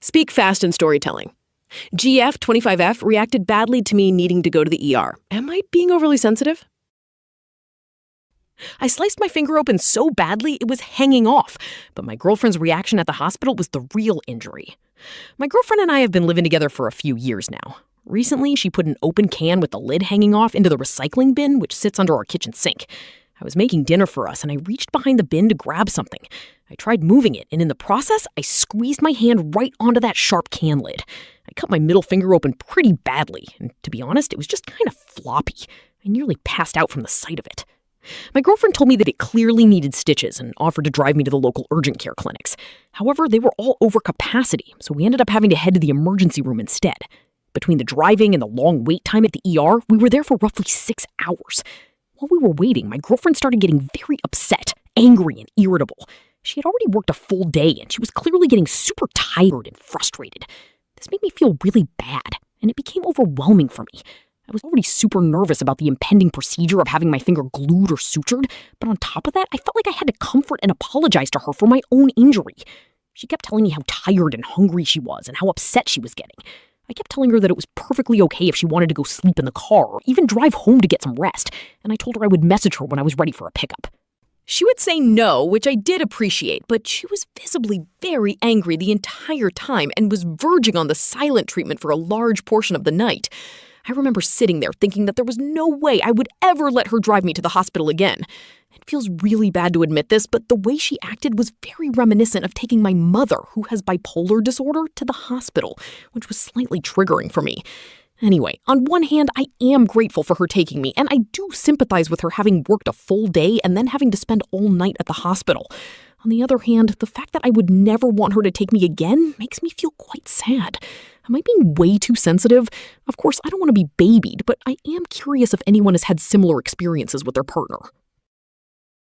Speak fast in storytelling. GF25F reacted badly to me needing to go to the ER. Am I being overly sensitive? I sliced my finger open so badly it was hanging off, but my girlfriend's reaction at the hospital was the real injury. My girlfriend and I have been living together for a few years now. Recently, she put an open can with the lid hanging off into the recycling bin, which sits under our kitchen sink. I was making dinner for us, and I reached behind the bin to grab something. I tried moving it, and in the process, I squeezed my hand right onto that sharp can lid. I cut my middle finger open pretty badly, and to be honest, it was just kind of floppy. I nearly passed out from the sight of it. My girlfriend told me that it clearly needed stitches and offered to drive me to the local urgent care clinics. However, they were all over capacity, so we ended up having to head to the emergency room instead. Between the driving and the long wait time at the ER, we were there for roughly 6 hours. While we were waiting, my girlfriend started getting very upset, angry, and irritable. She had already worked a full day, and she was clearly getting super tired and frustrated. This made me feel really bad, and it became overwhelming for me. I was already super nervous about the impending procedure of having my finger glued or sutured, but on top of that, I felt like I had to comfort and apologize to her for my own injury. She kept telling me how tired and hungry she was and how upset she was getting. I kept telling her that it was perfectly okay if she wanted to go sleep in the car or even drive home to get some rest, and I told her I would message her when I was ready for a pickup. She would say no, which I did appreciate, but she was visibly very angry the entire time and was verging on the silent treatment for a large portion of the night. I remember sitting there thinking that there was no way I would ever let her drive me to the hospital again. It feels really bad to admit this, but the way she acted was very reminiscent of taking my mother, who has bipolar disorder, to the hospital, which was slightly triggering for me. Anyway, on one hand, I am grateful for her taking me, and I do sympathize with her having worked a full day and then having to spend all night at the hospital. On the other hand, the fact that I would never want her to take me again makes me feel quite sad. Am I being way too sensitive? Of course, I don't want to be babied, but I am curious if anyone has had similar experiences with their partner.